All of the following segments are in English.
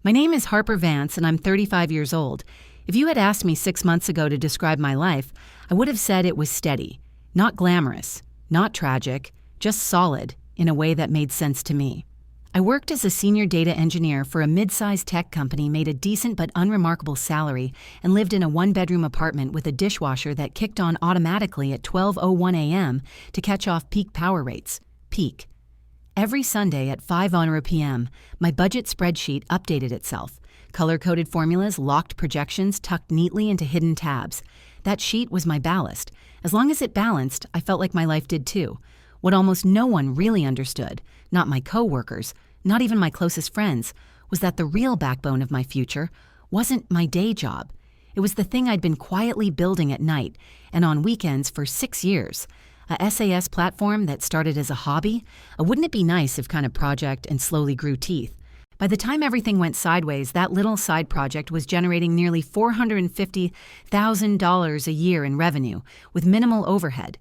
My name is Harper Vance, and I'm 35 years old. If you had asked me 6 months ago to describe my life, I would have said it was steady, not glamorous, not tragic, just solid in a way that made sense to me. I worked as a senior data engineer for a mid-sized tech company, made a decent but unremarkable salary, and lived in a one-bedroom apartment with a dishwasher that kicked on automatically at 12:01 a.m. to catch off peak power rates. Peak. Every Sunday at 5:00 p.m., my budget spreadsheet updated itself. Color-coded formulas, locked projections tucked neatly into hidden tabs. That sheet was my ballast. As long as it balanced, I felt like my life did too. What almost no one really understood, not my co-workers, not even my closest friends, was that the real backbone of my future wasn't my day job. It was the thing I'd been quietly building at night and on weekends for 6 years. A SAS platform that started as a hobby, a wouldn't it be nice if kind of project, and slowly grew teeth. By the time everything went sideways, that little side project was generating nearly $450,000 a year in revenue, with minimal overhead.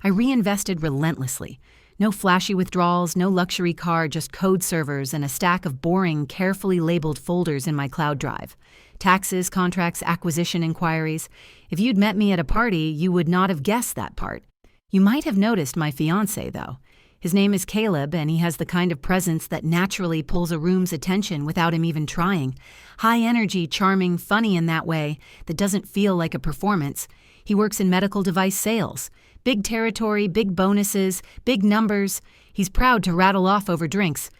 I reinvested relentlessly. No flashy withdrawals, no luxury car, just code servers and a stack of boring, carefully labeled folders in my cloud drive. Taxes, contracts, acquisition inquiries. If you'd met me at a party, you would not have guessed that part. You might have noticed my fiancé, though. His name is Caleb, and he has the kind of presence that naturally pulls a room's attention without him even trying. High energy, charming, funny in that way that doesn't feel like a performance. He works in medical device sales. Big territory, big bonuses, big numbers. He's proud to rattle off over drinks.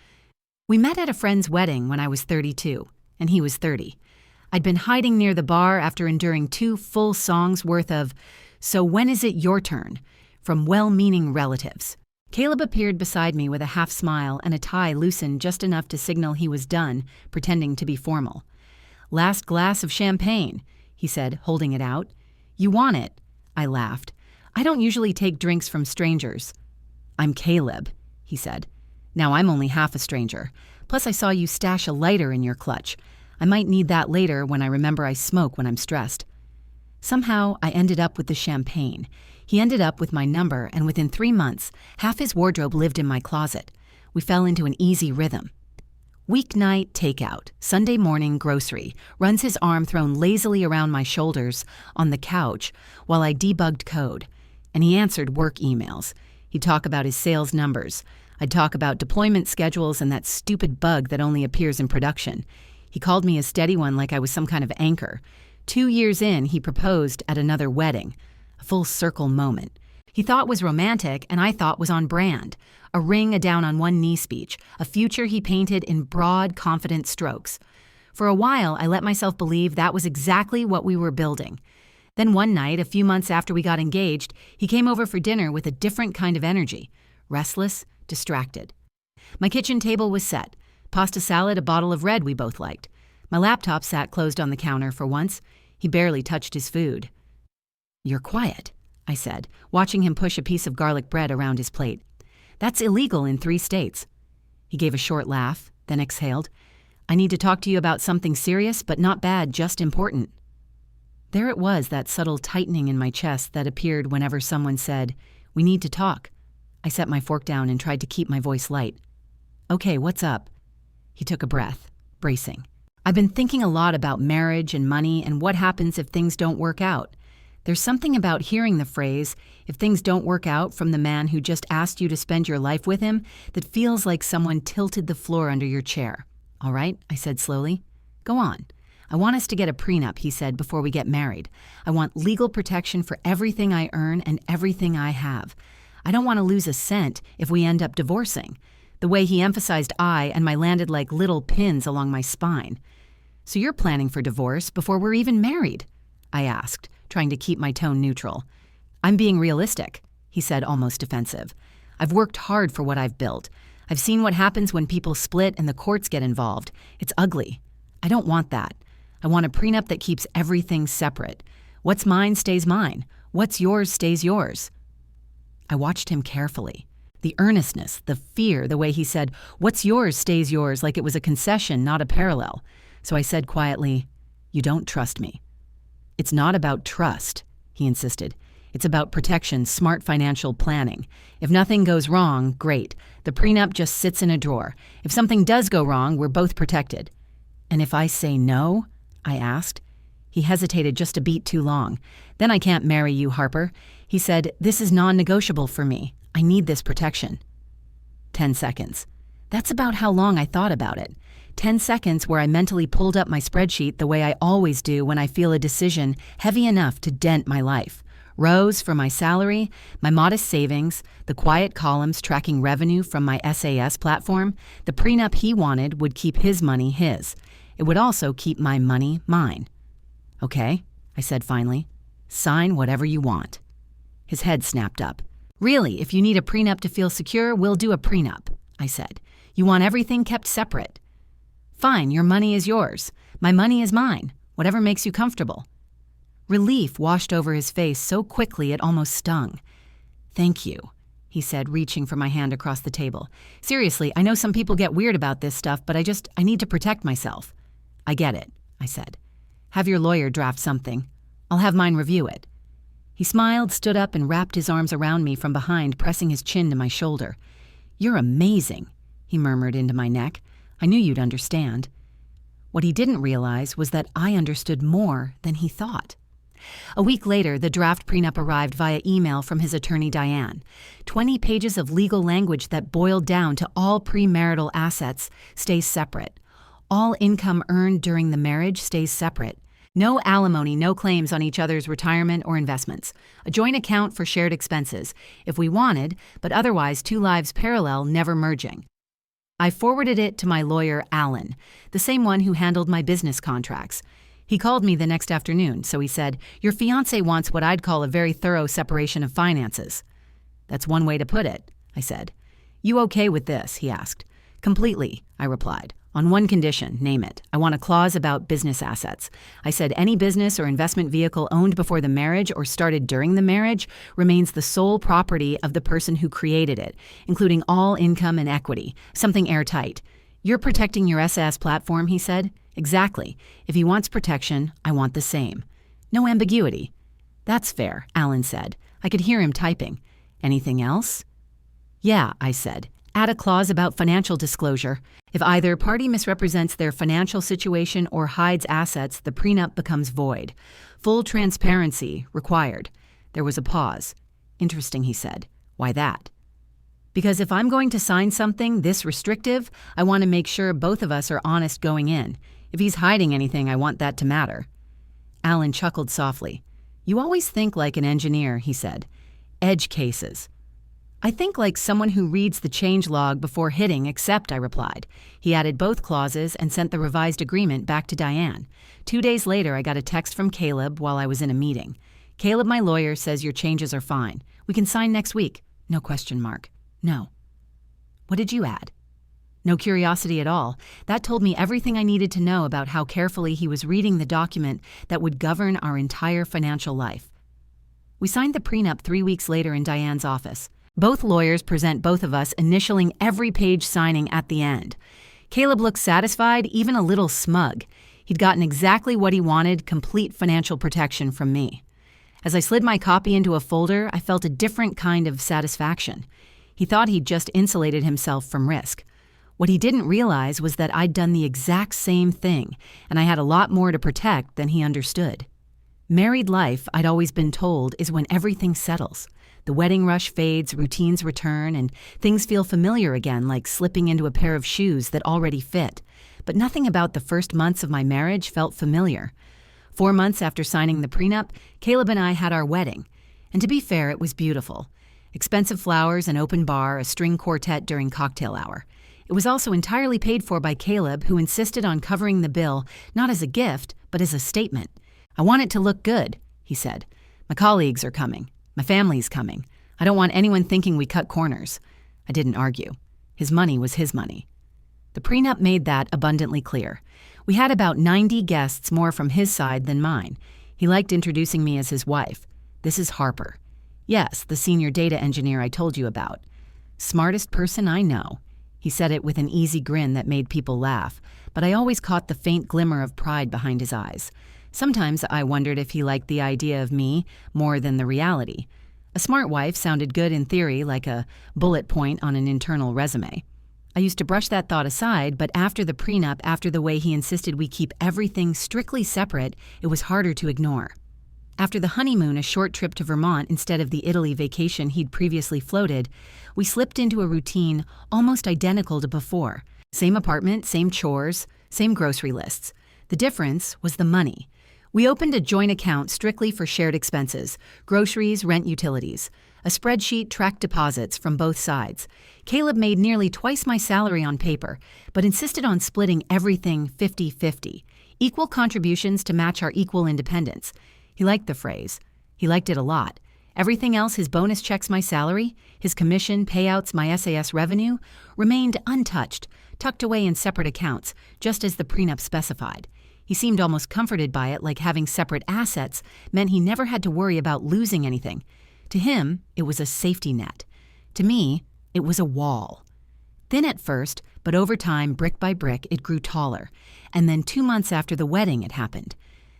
We met at a friend's wedding when I was 32, and he was 30. I'd been hiding near the bar after enduring 2 full songs worth of "So When Is It Your Turn?" from well-meaning relatives. Caleb appeared beside me with a half smile and a tie loosened just enough to signal he was done, pretending to be formal. "Last glass of champagne," he said, holding it out. "You want it?" I laughed. "I don't usually take drinks from strangers." "I'm Caleb," he said. "Now I'm only half a stranger. Plus I saw you stash a lighter in your clutch. I might need that later when I remember I smoke when I'm stressed." Somehow I ended up with the champagne. He ended up with my number, and within 3 months, half his wardrobe lived in my closet. We fell into an easy rhythm. Weeknight takeout, Sunday morning grocery, runs his arm thrown lazily around my shoulders on the couch while I debugged code. And he answered work emails. He'd talk about his sales numbers. I'd talk about deployment schedules and that stupid bug that only appears in production. He called me a steady one like I was some kind of anchor. 2 years in, he proposed at another wedding. A full circle moment. He thought was romantic, and I thought was on brand. A ring, a down on one knee speech, a future he painted in broad, confident strokes. For a while, I let myself believe that was exactly what we were building. Then one night, a few months after we got engaged, he came over for dinner with a different kind of energy. Restless, distracted. My kitchen table was set. Pasta salad, a bottle of red we both liked. My laptop sat closed on the counter for once. He barely touched his food. "You're quiet," I said, watching him push a piece of garlic bread around his plate. "That's illegal in 3 states. He gave a short laugh, then exhaled. "I need to talk to you about something serious, but not bad, just important." There it was, that subtle tightening in my chest that appeared whenever someone said, "We need to talk." I set my fork down and tried to keep my voice light. "Okay, what's up?" He took a breath, bracing. "I've been thinking a lot about marriage and money and what happens if things don't work out. There's something about hearing the phrase, 'if things don't work out,' from the man who just asked you to spend your life with him, that feels like someone tilted the floor under your chair." "All right," I said slowly. "Go on." "I want us to get a prenup," he said, "before we get married. I want legal protection for everything I earn and everything I have. I don't want to lose a cent if we end up divorcing." The way he emphasized "I" and my landed like little pins along my spine. "So you're planning for divorce before we're even married?" I asked, trying to keep my tone neutral. "I'm being realistic," he said, almost defensive. "I've worked hard for what I've built. I've seen what happens when people split and the courts get involved. It's ugly. I don't want that. I want a prenup that keeps everything separate. What's mine stays mine. What's yours stays yours." I watched him carefully. The earnestness, the fear, the way he said, "What's yours stays yours," like it was a concession, not a parallel. So I said quietly, "You don't trust me." "It's not about trust," he insisted. "It's about protection, smart financial planning. If nothing goes wrong, great. The prenup just sits in a drawer. If something does go wrong, we're both protected." "And if I say no?" I asked. He hesitated just a beat too long. "Then I can't marry you, Harper." He said, "This is non-negotiable for me. I need this protection." 10 seconds. That's about how long I thought about it. 10 seconds where I mentally pulled up my spreadsheet the way I always do when I feel a decision heavy enough to dent my life. Rows for my salary, my modest savings, the quiet columns tracking revenue from my SAS platform. The prenup he wanted would keep his money his. It would also keep my money mine. "Okay," I said finally. "Sign whatever you want." His head snapped up. "Really, if you need a prenup to feel secure, we'll do a prenup," I said. "You want everything kept separate." "Fine, your money is yours. My money is mine. Whatever makes you comfortable." Relief washed over his face so quickly it almost stung. "Thank you," he said, reaching for my hand across the table. "Seriously, I know some people get weird about this stuff, but I need to protect myself." "I get it," I said. "Have your lawyer draft something. I'll have mine review it." He smiled, stood up, and wrapped his arms around me from behind, pressing his chin to my shoulder. "You're amazing," he murmured into my neck. "I knew you'd understand." What he didn't realize was that I understood more than he thought. A week later, the draft prenup arrived via email from his attorney, Diane. 20 pages of legal language that boiled down to all premarital assets stays separate. All income earned during the marriage stays separate. No alimony, no claims on each other's retirement or investments. A joint account for shared expenses, if we wanted, but otherwise 2 lives parallel, never merging. I forwarded it to my lawyer, Alan, the same one who handled my business contracts. He called me the next afternoon, so he said, "Your fiancé wants what I'd call a very thorough separation of finances." "That's one way to put it," I said. "You okay with this?" he asked. "Completely," I replied. "On one condition, name it. I want a clause about business assets." I said any business or investment vehicle owned before the marriage or started during the marriage remains the sole property of the person who created it, including all income and equity, something airtight. "You're protecting your SAS platform," he said. "Exactly. If he wants protection, I want the same." No ambiguity. "That's fair," Alan said. I could hear him typing. "Anything else?" "Yeah," I said. "Add a clause about financial disclosure. If either party misrepresents their financial situation or hides assets, the prenup becomes void. Full transparency required." There was a pause. "Interesting," he said. "Why that?" "Because if I'm going to sign something this restrictive, I want to make sure both of us are honest going in. If he's hiding anything, I want that to matter." Alan chuckled softly. "You always think like an engineer," he said. "Edge cases." "I think like someone who reads the change log before hitting accept," I replied. He added both clauses and sent the revised agreement back to Diane. 2 days later, I got a text from Caleb while I was in a meeting. "Caleb, my lawyer, says your changes are fine. We can sign next week." No question mark. "No." "What did you add?" No curiosity at all. That told me everything I needed to know about how carefully he was reading the document that would govern our entire financial life. We signed the prenup 3 weeks later in Diane's office. Both lawyers present both of us, initialing every page signing at the end. Caleb looked satisfied, even a little smug. He'd gotten exactly what he wanted, complete financial protection from me. As I slid my copy into a folder, I felt a different kind of satisfaction. He thought he'd just insulated himself from risk. What he didn't realize was that I'd done the exact same thing, and I had a lot more to protect than he understood. Married life, I'd always been told, is when everything settles. The wedding rush fades, routines return, and things feel familiar again, like slipping into a pair of shoes that already fit. But nothing about the first months of my marriage felt familiar. 4 months after signing the prenup, Caleb and I had our wedding. And to be fair, it was beautiful. Expensive flowers, an open bar, a string quartet during cocktail hour. It was also entirely paid for by Caleb, who insisted on covering the bill, not as a gift, but as a statement. "I want it to look good," he said. "My colleagues are coming. My family's coming. I don't want anyone thinking we cut corners." I didn't argue. His money was his money. The prenup made that abundantly clear. We had about 90 guests more from his side than mine. He liked introducing me as his wife. "This is Harper." "Yes, the senior data engineer I told you about." "Smartest person I know." He said it with an easy grin that made people laugh, but I always caught the faint glimmer of pride behind his eyes. Sometimes I wondered if he liked the idea of me more than the reality. A smart wife sounded good in theory, like a bullet point on an internal resume. I used to brush that thought aside, but after the prenup, after the way he insisted we keep everything strictly separate, it was harder to ignore. After the honeymoon, a short trip to Vermont instead of the Italy vacation he'd previously floated, we slipped into a routine almost identical to before. Same apartment, same chores, same grocery lists. The difference was the money. We opened a joint account strictly for shared expenses, groceries, rent, utilities. A spreadsheet tracked deposits from both sides. Caleb made nearly twice my salary on paper, but insisted on splitting everything 50-50, equal contributions to match our equal independence. He liked the phrase. He liked it a lot. Everything else, his bonus checks my salary, his commission, payouts, my SAS revenue, remained untouched, tucked away in separate accounts, just as the prenup specified. He seemed almost comforted by it, like having separate assets meant he never had to worry about losing anything. To him, it was a safety net. To me, it was a wall. Thin at first, but over time, brick by brick, it grew taller. And then 2 months after the wedding, it happened.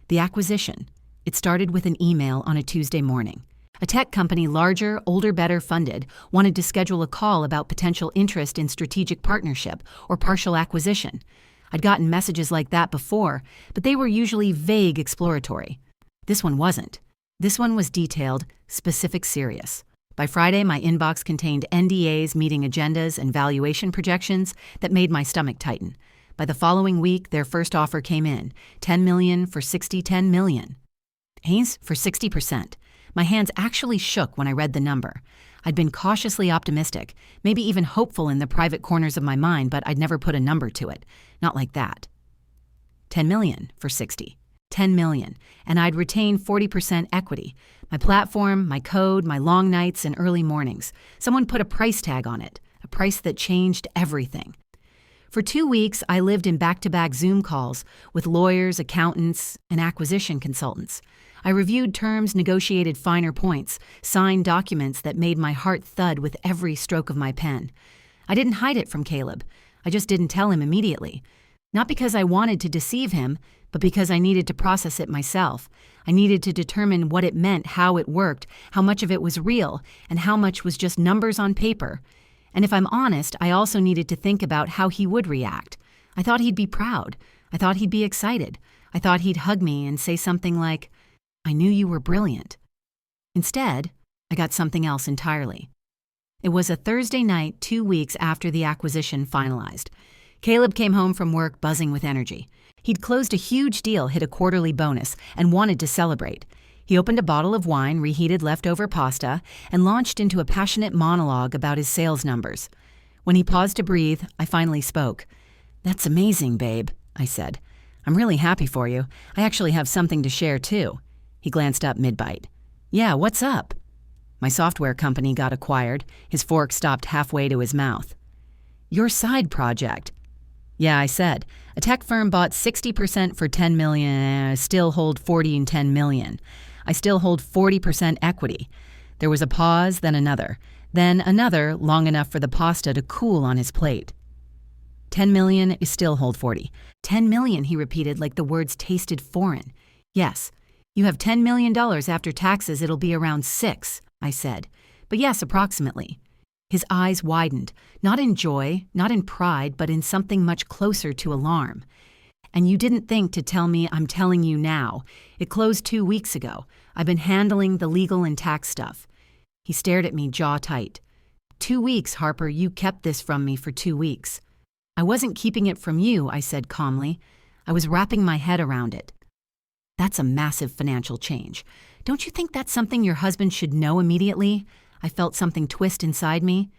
The acquisition. It started with an email on a Tuesday morning. A tech company, larger, older, better funded, wanted to schedule a call about potential interest in strategic partnership or partial acquisition. I'd gotten messages like that before, but they were usually vague exploratory. This one wasn't. This one was detailed, specific, serious. By Friday, my inbox contained NDAs, meeting agendas, and valuation projections that made my stomach tighten. By the following week, their first offer came in, $10 million for 60, $10 million. Haynes, for 60%. My hands actually shook when I read the number. I'd been cautiously optimistic, maybe even hopeful in the private corners of my mind, but I'd never put a number to it. Not like that. $10 million for 60. $10 million, and I'd retain 40% equity. My platform, my code, my long nights and early mornings. Someone put a price tag on it, a price that changed everything. For 2 weeks, I lived in back-to-back Zoom calls with lawyers, accountants, and acquisition consultants. I reviewed terms, negotiated finer points, signed documents that made my heart thud with every stroke of my pen. I didn't hide it from Caleb. I just didn't tell him immediately. Not because I wanted to deceive him, but because I needed to process it myself. I needed to determine what it meant, how it worked, how much of it was real, and how much was just numbers on paper. And if I'm honest, I also needed to think about how he would react. I thought he'd be proud. I thought he'd be excited. I thought he'd hug me and say something like, "I knew you were brilliant." Instead, I got something else entirely. It was a Thursday night 2 weeks after the acquisition finalized. Caleb came home from work buzzing with energy. He'd closed a huge deal, hit a quarterly bonus, and wanted to celebrate. He opened a bottle of wine, reheated leftover pasta, and launched into a passionate monologue about his sales numbers. When he paused to breathe, I finally spoke. "That's amazing, babe," I said. "I'm really happy for you. I actually have something to share, too." He glanced up mid-bite. "Yeah, what's up?" "My software company got acquired." His fork stopped halfway to his mouth. "Your side project." "Yeah, I said. A tech firm bought 60% for $10 million, and I still hold 40 and $10 million. I still hold 40% equity." There was a pause, then another long enough for the pasta to cool on his plate. $10 million, you still hold 40. $10 million, he repeated like the words tasted foreign. "Yes, you have $10 million after taxes, it'll be around 6, I said. "But yes, approximately." His eyes widened, not in joy, not in pride, but in something much closer to alarm. "And you didn't think to tell me I'm telling you now. It closed 2 weeks ago. I've been handling the legal and tax stuff." He stared at me, jaw tight. 2 weeks, Harper, you kept this from me for 2 weeks. "I wasn't keeping it from you," I said calmly. I was wrapping my head around it. "That's a massive financial change. Don't you think that's something your husband should know immediately?" I felt something twist inside me.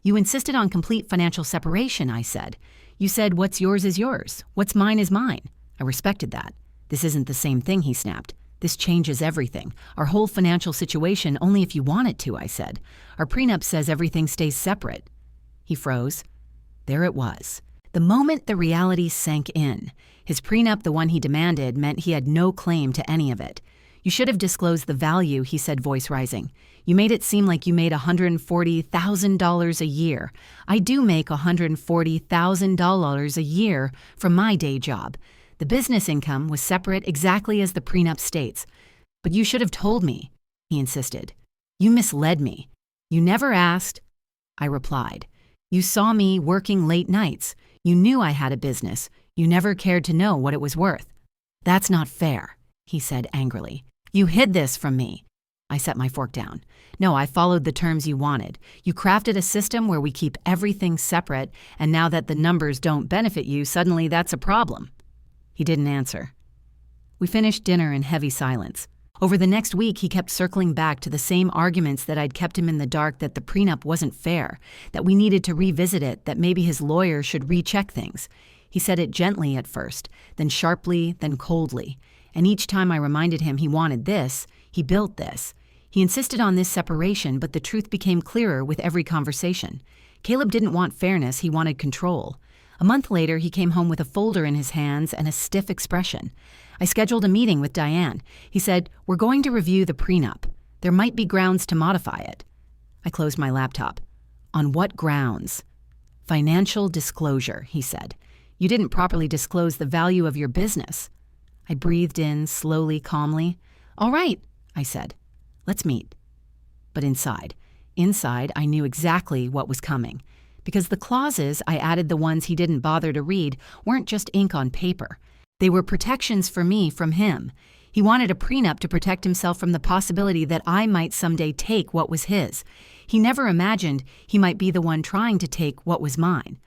"You insisted on complete financial separation," I said. "You said what's yours is yours, what's mine is mine." I respected that. "This isn't the same thing," he snapped. "This changes everything. Our whole financial situation only if you want it to," I said. "Our prenup says everything stays separate." He froze. There it was. The moment the reality sank in. His prenup, the one he demanded, meant he had no claim to any of it. "You should have disclosed the value," he said, voice rising. "You made it seem like you made $140,000 a year. I do make $140,000 a year from my day job. The business income was separate exactly as the prenup states. But you should have told me," he insisted. "You misled me. You never asked." I replied, You saw me working late nights. You knew I had a business. You never cared to know what it was worth. That's not fair, he said angrily. You hid this from me. I set my fork down. No, I followed the terms you wanted. You crafted a system where we keep everything separate, and now that the numbers don't benefit you, suddenly that's a problem. He didn't answer. We finished dinner in heavy silence. Over the next week, he kept circling back to the same arguments that I'd kept him in the dark, that the prenup wasn't fair, that we needed to revisit it, that maybe his lawyer should recheck things. He said it gently at first, then sharply, then coldly. And each time I reminded him he wanted this, he built this. He insisted on this separation, but the truth became clearer with every conversation. Caleb didn't want fairness, he wanted control. A month later, he came home with a folder in his hands and a stiff expression. I scheduled a meeting with Diane. He said, "We're going to review the prenup. There might be grounds to modify it." I closed my laptop. "On what grounds?" "Financial disclosure," he said. "You didn't properly disclose the value of your business." I breathed in, slowly, calmly. "All right," I said. "Let's meet." But inside, I knew exactly what was coming. Because the clauses, I added the ones he didn't bother to read, weren't just ink on paper. They were protections for me from him. He wanted a prenup to protect himself from the possibility that I might someday take what was his. He never imagined he might be the one trying to take what was mine.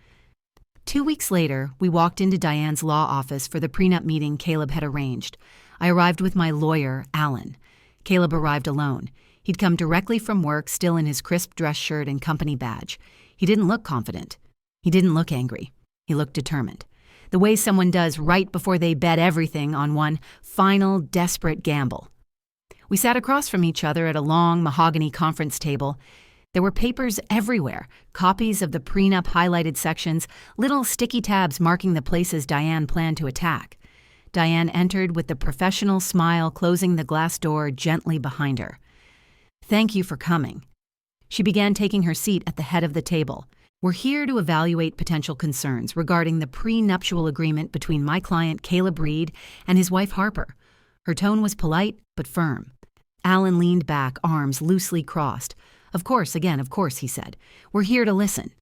2 weeks later, we walked into Diane's law office for the prenup meeting Caleb had arranged. I arrived with my lawyer, Alan. Caleb arrived alone. He'd come directly from work, still in his crisp dress shirt and company badge. He didn't look confident. He didn't look angry. He looked determined. The way someone does right before they bet everything on one final, desperate gamble. We sat across from each other at a long mahogany conference table. There were papers everywhere, copies of the prenup highlighted sections, little sticky tabs marking the places Diane planned to attack. Diane entered with the professional smile, closing the glass door gently behind her. "Thank you for coming." She began taking her seat at the head of the table. "We're here to evaluate potential concerns regarding the prenuptial agreement between my client Caleb Reed and his wife Harper." Her tone was polite but firm. Alan leaned back, arms loosely crossed. Of course," he said. "We're here to listen."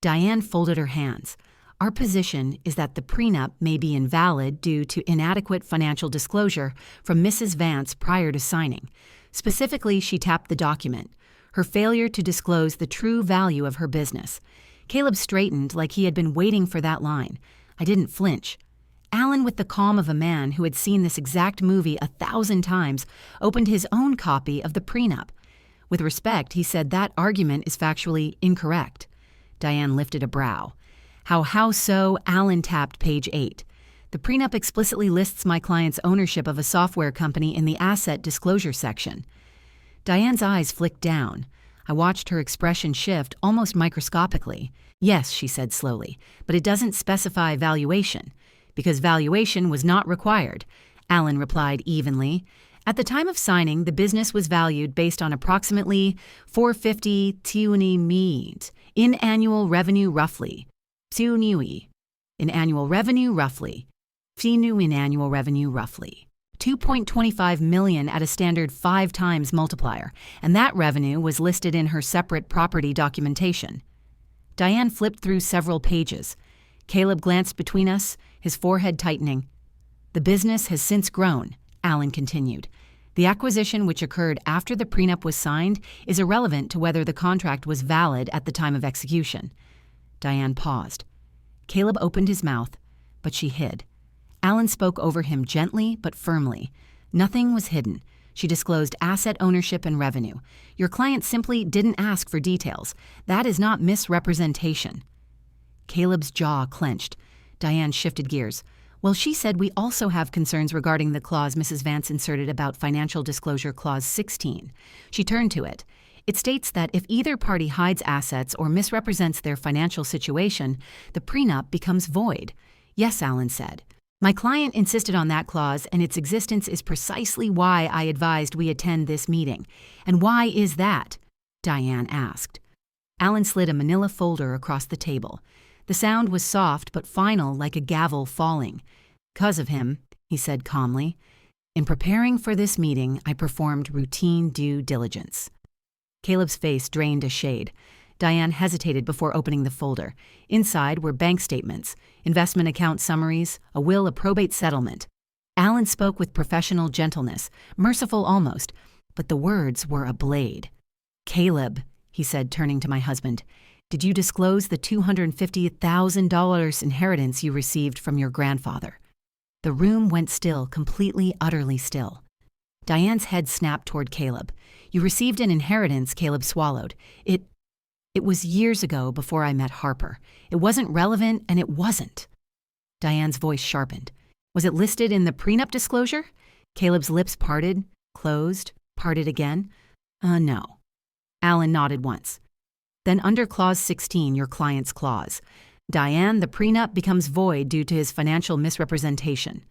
Diane folded her hands. "Our position is that the prenup may be invalid due to inadequate financial disclosure from Mrs. Vance prior to signing. Specifically, she tapped the document. Her failure to disclose the true value of her business. Caleb straightened like he had been waiting for that line. I didn't flinch. Alan, with the calm of a man who had seen this exact movie 1,000 times, opened his own copy of the prenup. With respect, he said that argument is factually incorrect. Diane lifted a brow. How so? Alan tapped page 8. The prenup explicitly lists my client's ownership of a software company in the asset disclosure section. Diane's eyes flicked down. I watched her expression shift almost microscopically. "Yes," she said slowly, "but it doesn't specify valuation." "Because valuation was not required," Alan replied evenly. "At the time of signing, the business was valued based on approximately $450 million in annual revenue roughly. In annual revenue roughly. 2.25 million at a standard 5 times multiplier, and that revenue was listed in her separate property documentation." Diane flipped through several pages. Caleb glanced between us, his forehead tightening. "The business has since grown," Alan continued. "The acquisition, which occurred after the prenup was signed, is irrelevant to whether the contract was valid at the time of execution." Diane paused. Caleb opened his mouth, but she hid. Alan spoke over him gently but firmly. "Nothing was hidden. She disclosed asset ownership and revenue. Your client simply didn't ask for details. That is not misrepresentation." Caleb's jaw clenched. Diane shifted gears. "Well, she said we also have concerns regarding the clause Mrs. Vance inserted about financial disclosure clause 16. She turned to it. It states that if either party hides assets or misrepresents their financial situation, the prenup becomes void." "Yes," Alan said. "My client insisted on that clause, and its existence is precisely why I advised we attend this meeting." "And why is that?" Diane asked. Alan slid a manila folder across the table. The sound was soft but final, like a gavel falling. "'Cause of him," he said calmly. "In preparing for this meeting, I performed routine due diligence." Caleb's face drained a shade. Diane hesitated before opening the folder. Inside were bank statements, investment account summaries, a will, a probate settlement. Alan spoke with professional gentleness, merciful almost, but the words were a blade. "Caleb," he said, turning to my husband, "did you disclose the $250,000 inheritance you received from your grandfather?" The room went still, completely, utterly still. Diane's head snapped toward Caleb. "You received an inheritance," Caleb swallowed. It was years ago, before I met Harper. It wasn't relevant, and it wasn't." Diane's voice sharpened. "Was it listed in the prenup disclosure?" Caleb's lips parted, closed, parted again. No." Alan nodded once. "Then under Clause 16, your client's clause. Diane, the prenup becomes void due to his financial misrepresentation."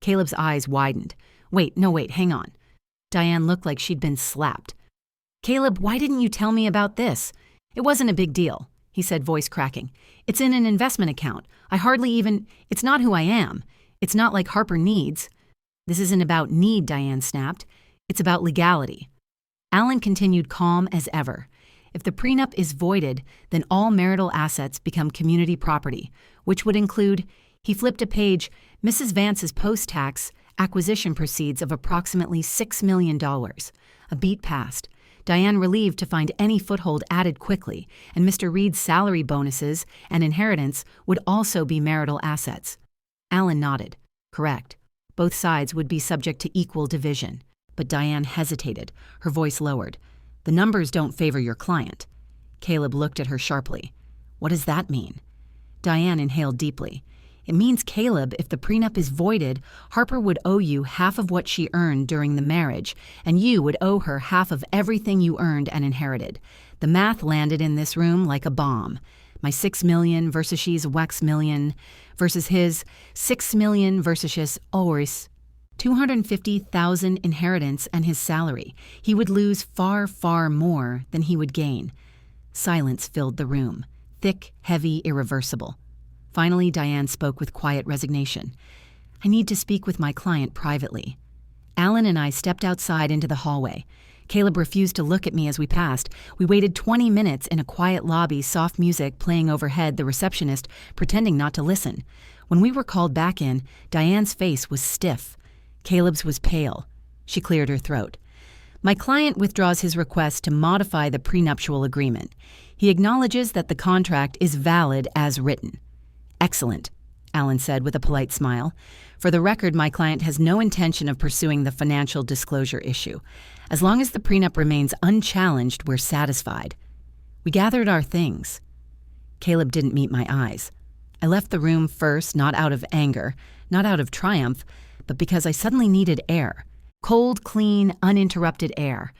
Caleb's eyes widened. Wait, hang on." Diane looked like she'd been slapped. "Caleb, why didn't you tell me about this?" "It wasn't a big deal," he said, voice cracking. "It's in an investment account. It's not who I am. It's not like Harper needs." "This isn't about need," Diane snapped. "It's about legality." Alan continued calm as ever. "If the prenup is voided, then all marital assets become community property, which would include," he flipped a page, "Mrs. Vance's post-tax acquisition proceeds of approximately $6 million. A beat passed. Diane relieved to find any foothold added quickly, and Mr. Reed's salary bonuses and inheritance would also be marital assets." Alan nodded. "Correct. Both sides would be subject to equal division." But Diane hesitated, her voice lowered. "The numbers don't favor your client." Caleb looked at her sharply. "What does that mean?" Diane inhaled deeply. "It means, Caleb, if the prenup is voided, Harper would owe you half of what she earned during the marriage, and you would owe her half of everything you earned and inherited. The math landed in this room like a bomb. My $6 million versus she's $1 million versus his $6 million versus his ours. $250,000 inheritance and his salary. He would lose far, far more than he would gain." Silence filled the room, thick, heavy, irreversible. Finally, Diane spoke with quiet resignation. "I need to speak with my client privately." Alan and I stepped outside into the hallway. Caleb refused to look at me as we passed. We waited 20 minutes in a quiet lobby, soft music playing overhead, the receptionist pretending not to listen. When we were called back in, Diane's face was stiff. Caleb's was pale. She cleared her throat. "My client withdraws his request to modify the prenuptial agreement. He acknowledges that the contract is valid as written." "Excellent," Alan said with a polite smile. "For the record, my client has no intention of pursuing the financial disclosure issue. As long as the prenup remains unchallenged, we're satisfied." We gathered our things. Caleb didn't meet my eyes. I left the room first, not out of anger, not out of triumph, but because I suddenly needed air. Cold, clean, uninterrupted air.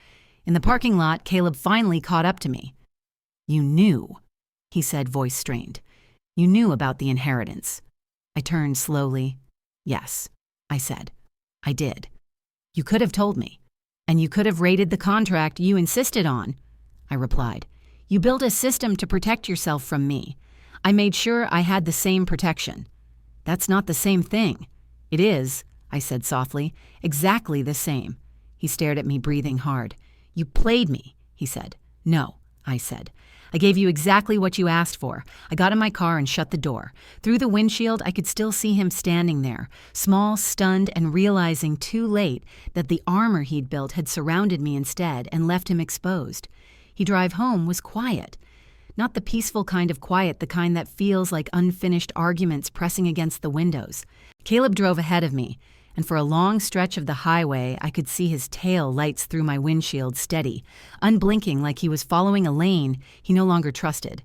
In the parking lot, Caleb finally caught up to me. "You knew," he said, voice strained. "You knew about the inheritance." I turned slowly. "Yes," I said. "I did. You could have told me. And you could have raided the contract you insisted on," I replied. "You built a system to protect yourself from me. I made sure I had the same protection." "That's not the same thing." "It is," I said softly. "Exactly the same." He stared at me, breathing hard. "You played me," he said. "No," I said. "I gave you exactly what you asked for." I got in my car and shut the door. Through the windshield, I could still see him standing there, small, stunned, and realizing too late that the armor he'd built had surrounded me instead and left him exposed. His drive home was quiet. Not the peaceful kind of quiet, the kind that feels like unfinished arguments pressing against the windows. Caleb drove ahead of me, and for a long stretch of the highway, I could see his tail lights through my windshield steady, unblinking like he was following a lane he no longer trusted.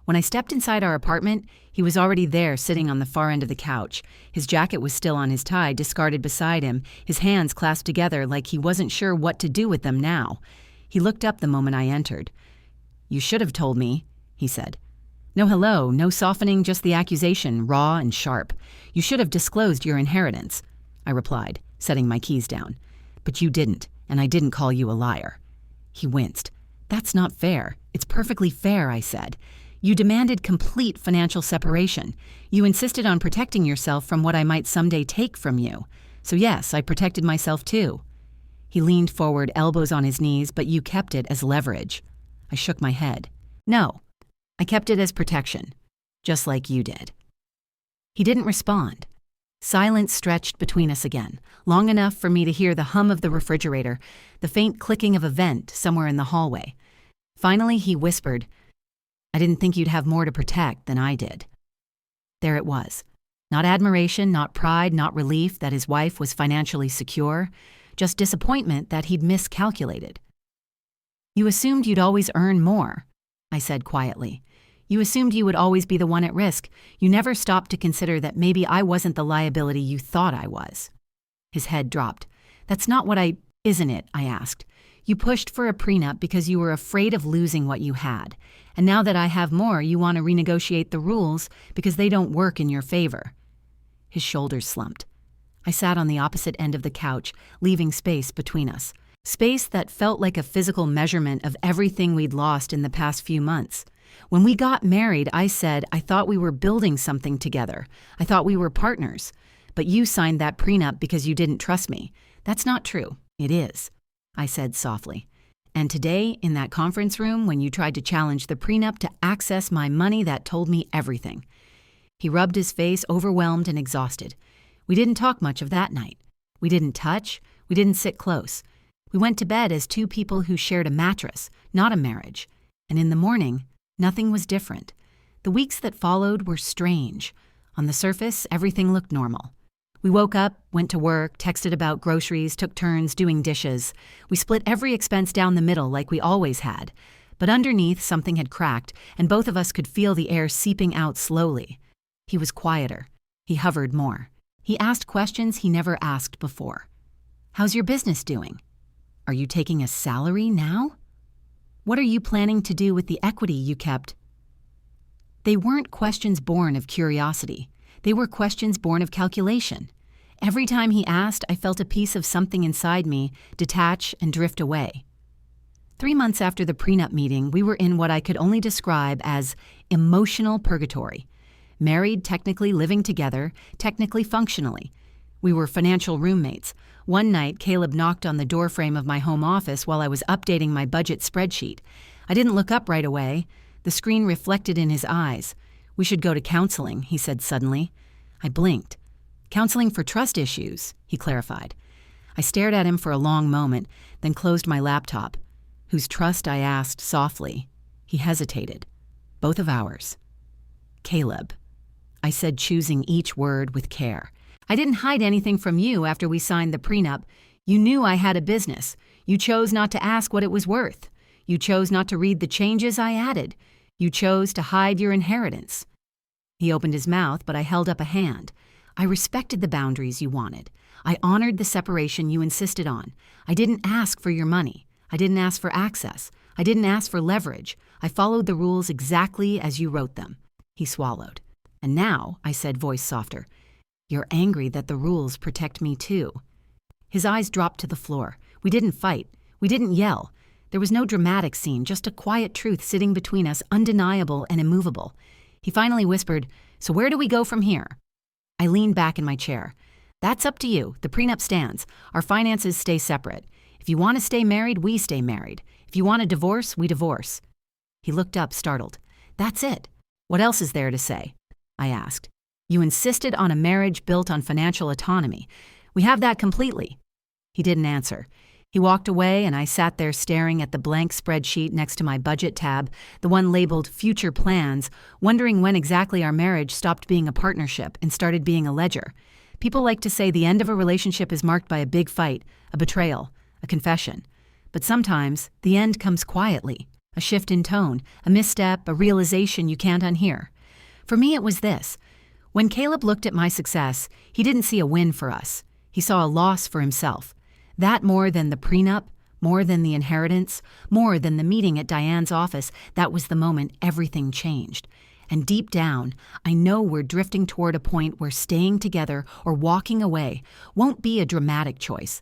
When I stepped inside our apartment, he was already there, sitting on the far end of the couch. His jacket was still on his tie, discarded beside him, his hands clasped together like he wasn't sure what to do with them now. He looked up the moment I entered. "You should have told me," he said. "No hello, no softening, just the accusation, raw and sharp. You should have disclosed your inheritance," I replied, setting my keys down. "But you didn't, and I didn't call you a liar." He winced. "That's not fair." "It's perfectly fair," I said. "You demanded complete financial separation. You insisted on protecting yourself from what I might someday take from you. So yes, I protected myself too." He leaned forward, elbows on his knees, "But you kept it as leverage." I shook my head. No, I kept it as protection, just like you did. He didn't respond. Silence stretched between us again, long enough for me to hear the hum of the refrigerator, the faint clicking of a vent somewhere in the hallway. Finally, he whispered, "I didn't think you'd have more to protect than I did." There it was. Not admiration, not pride, not relief that his wife was financially secure, just disappointment that he'd miscalculated. "You assumed you'd always earn more," I said quietly. "You assumed you would always be the one at risk. You never stopped to consider that maybe I wasn't the liability you thought I was." His head dropped. "That's not what isn't it?" I asked. "You pushed for a prenup because you were afraid of losing what you had. And now that I have more, you want to renegotiate the rules because they don't work in your favor." His shoulders slumped. I sat on the opposite end of the couch, leaving space between us. Space that felt like a physical measurement of everything we'd lost in the past few months. When we got married, I said I thought we were building something together. I thought we were partners. But you signed that prenup because you didn't trust me. That's not true. It is, I said softly. And today, in that conference room, when you tried to challenge the prenup to access my money, that told me everything. He rubbed his face, overwhelmed and exhausted. We didn't talk much of that night. We didn't touch. We didn't sit close. We went to bed as two people who shared a mattress, not a marriage. And in the morning, nothing was different. The weeks that followed were strange. On the surface, everything looked normal. We woke up, went to work, texted about groceries, took turns doing dishes. We split every expense down the middle like we always had. But underneath, something had cracked, and both of us could feel the air seeping out slowly. He was quieter. He hovered more. He asked questions he never asked before. "How's your business doing? Are you taking a salary now? What are you planning to do with the equity you kept?" They weren't questions born of curiosity. They were questions born of calculation. Every time he asked, I felt a piece of something inside me detach and drift away. 3 months after the prenup meeting, we were in what I could only describe as emotional purgatory. Married, technically living together, technically functionally. We were financial roommates. One night, Caleb knocked on the doorframe of my home office while I was updating my budget spreadsheet. I didn't look up right away. The screen reflected in his eyes. "We should go to counseling," he said suddenly. I blinked. "Counseling for trust issues," he clarified. I stared at him for a long moment, then closed my laptop. "Whose trust?" I asked softly. He hesitated. "Both of ours." "Caleb," I said, choosing each word with care. "I didn't hide anything from you after we signed the prenup. You knew I had a business. You chose not to ask what it was worth. You chose not to read the changes I added. You chose to hide your inheritance." He opened his mouth, but I held up a hand. "I respected the boundaries you wanted. I honored the separation you insisted on. I didn't ask for your money. I didn't ask for access. I didn't ask for leverage. I followed the rules exactly as you wrote them." He swallowed. "And now," I said, voice softer, "you're angry that the rules protect me too." His eyes dropped to the floor. We didn't fight. We didn't yell. There was no dramatic scene, just a quiet truth sitting between us, undeniable and immovable. He finally whispered, "So where do we go from here?" I leaned back in my chair. "That's up to you. The prenup stands. Our finances stay separate. If you want to stay married, we stay married. If you want a divorce, we divorce." He looked up, startled. "That's it. What else is there to say?" I asked. "You insisted on a marriage built on financial autonomy. We have that completely." He didn't answer. He walked away, and I sat there staring at the blank spreadsheet next to my budget tab, the one labeled Future Plans, wondering when exactly our marriage stopped being a partnership and started being a ledger. People like to say the end of a relationship is marked by a big fight, a betrayal, a confession. But sometimes the end comes quietly, a shift in tone, a misstep, a realization you can't unhear. For me, it was this. When Caleb looked at my success, he didn't see a win for us. He saw a loss for himself. That more than the prenup, more than the inheritance, more than the meeting at Diane's office, that was the moment everything changed. And deep down, I know we're drifting toward a point where staying together or walking away won't be a dramatic choice.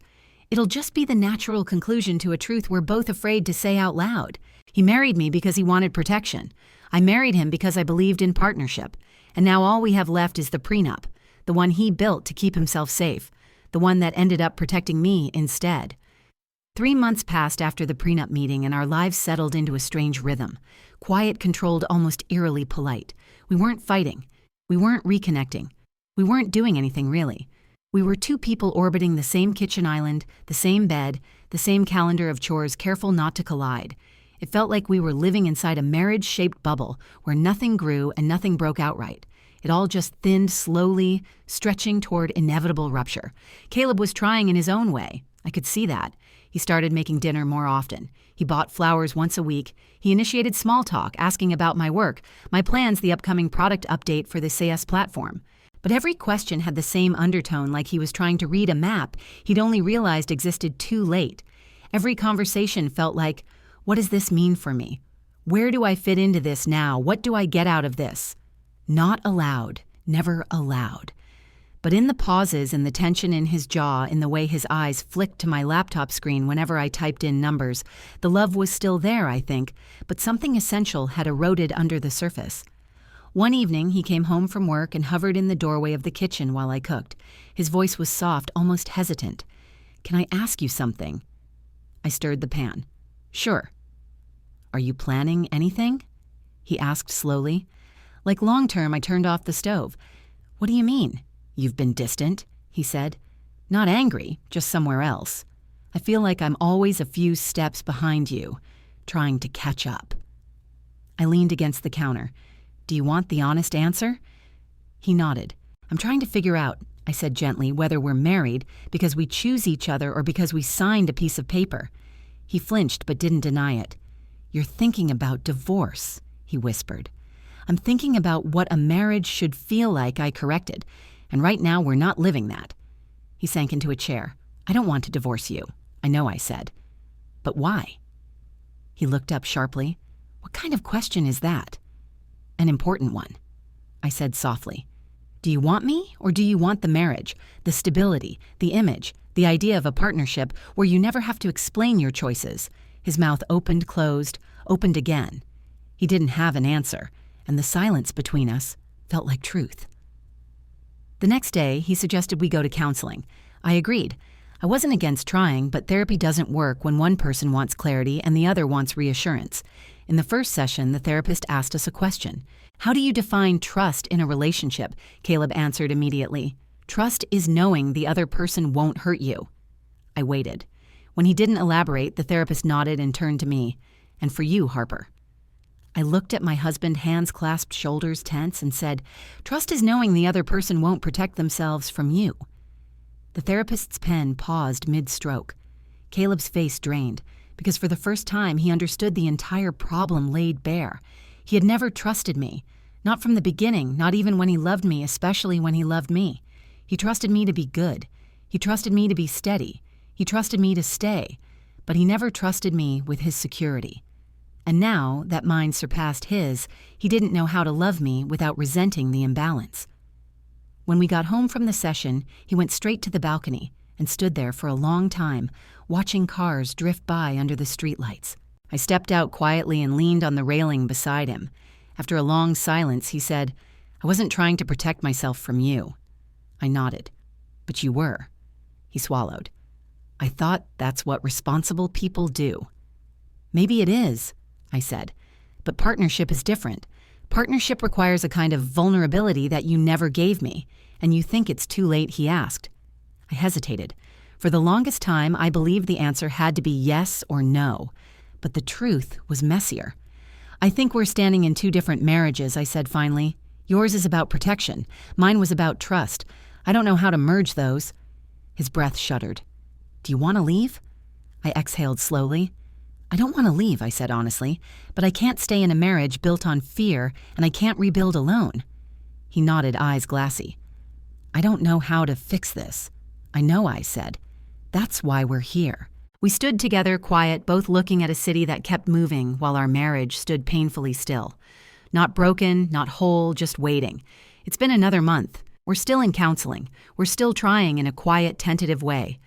It'll just be the natural conclusion to a truth we're both afraid to say out loud. He married me because he wanted protection. I married him because I believed in partnership. And now all we have left is the prenup, the one he built to keep himself safe, the one that ended up protecting me instead. 3 months passed after the prenup meeting, and our lives settled into a strange rhythm. Quiet, controlled, almost eerily polite. We weren't fighting. We weren't reconnecting. We weren't doing anything, really. We were two people orbiting the same kitchen island, the same bed, the same calendar of chores, careful not to collide. It felt like we were living inside a marriage-shaped bubble where nothing grew and nothing broke outright. It all just thinned slowly, stretching toward inevitable rupture. Caleb was trying in his own way. I could see that. He started making dinner more often. He bought flowers once a week. He initiated small talk, asking about my work, my plans, the upcoming product update for the CS platform. But every question had the same undertone, like he was trying to read a map he'd only realized existed too late. Every conversation felt like, what does this mean for me? Where do I fit into this now? What do I get out of this? Not allowed, never allowed. But in the pauses, in the tension in his jaw, in the way his eyes flicked to my laptop screen whenever I typed in numbers, the love was still there, I think, but something essential had eroded under the surface. One evening, he came home from work and hovered in the doorway of the kitchen while I cooked. His voice was soft, almost hesitant. "Can I ask you something?" I stirred the pan. "Sure." "Are you planning anything?" he asked slowly. Like long-term, I turned off the stove. "What do you mean?" "You've been distant," he said. "Not angry, just somewhere else. I feel like I'm always a few steps behind you, trying to catch up." I leaned against the counter. "Do you want the honest answer?" He nodded. "I'm trying to figure out," I said gently, "whether we're married because we choose each other or because we signed a piece of paper." He flinched but didn't deny it. "You're thinking about divorce," he whispered. "I'm thinking about what a marriage should feel like," I corrected. "And right now we're not living that." He sank into a chair. "I don't want to divorce you." "I know," I said. "But why?" He looked up sharply. "What kind of question is that?" "An important one," I said softly. "Do you want me, or do you want the marriage, the stability, the image, the idea of a partnership where you never have to explain your choices?" His mouth opened, closed, opened again. He didn't have an answer, and the silence between us felt like truth. The next day, he suggested we go to counseling. I agreed. I wasn't against trying, but therapy doesn't work when one person wants clarity and the other wants reassurance. In the first session, the therapist asked us a question. "How do you define trust in a relationship?" Caleb answered immediately. "Trust is knowing the other person won't hurt you." I waited. When he didn't elaborate, the therapist nodded and turned to me. "And for you, Harper." I looked at my husband, hands clasped, shoulders tense, and said, "Trust is knowing the other person won't protect themselves from you." The therapist's pen paused mid-stroke. Caleb's face drained, because for the first time he understood the entire problem laid bare. He had never trusted me, not from the beginning, not even when he loved me, especially when he loved me. He trusted me to be good. He trusted me to be steady. He trusted me to stay, but he never trusted me with his security. And now that mine surpassed his, he didn't know how to love me without resenting the imbalance. When we got home from the session, he went straight to the balcony and stood there for a long time, watching cars drift by under the streetlights. I stepped out quietly and leaned on the railing beside him. After a long silence, he said, "I wasn't trying to protect myself from you." I nodded. "But you were." He swallowed. "I thought that's what responsible people do." "Maybe it is," I said, "but partnership is different. Partnership requires a kind of vulnerability that you never gave me, and you think it's too late," he asked. I hesitated. For the longest time, I believed the answer had to be yes or no, but the truth was messier. "I think we're standing in two different marriages," I said finally. "Yours is about protection. Mine was about trust. I don't know how to merge those." His breath shuddered. "Do you want to leave?" I exhaled slowly. "I don't want to leave," I said honestly, "but I can't stay in a marriage built on fear, and I can't rebuild alone." He nodded, eyes glassy. "I don't know how to fix this." "I know," I said. "That's why we're here." We stood together, quiet, both looking at a city that kept moving while our marriage stood painfully still. Not broken, not whole, just waiting. It's been another month. We're still in counseling. We're still trying in a quiet, tentative way.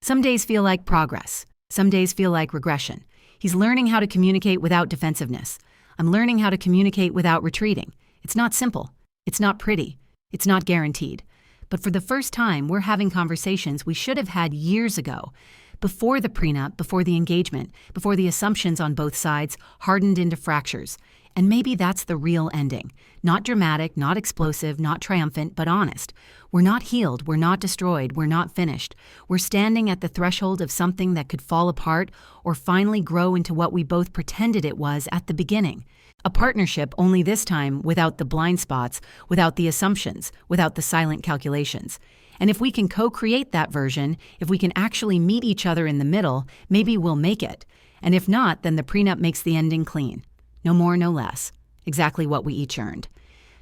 Some days feel like progress. Some days feel like regression. He's learning how to communicate without defensiveness. I'm learning how to communicate without retreating. It's not simple. It's not pretty. It's not guaranteed. But for the first time, we're having conversations we should have had years ago. Before the prenup, before the engagement, before the assumptions on both sides hardened into fractures. And maybe that's the real ending. Not dramatic, not explosive, not triumphant, but honest. We're not healed, we're not destroyed, we're not finished. We're standing at the threshold of something that could fall apart or finally grow into what we both pretended it was at the beginning. A partnership, only this time without the blind spots, without the assumptions, without the silent calculations. And if we can co-create that version, if we can actually meet each other in the middle, maybe we'll make it. And if not, then the prenup makes the ending clean. No more, no less. Exactly what we each earned.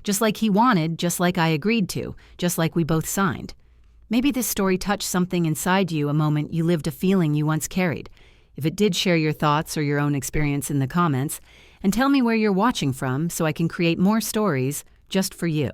Just like he wanted, just like I agreed to, just like we both signed. Maybe this story touched something inside you, a moment you lived, a feeling you once carried. If it did, share your thoughts or your own experience in the comments, and tell me where you're watching from so I can create more stories just for you.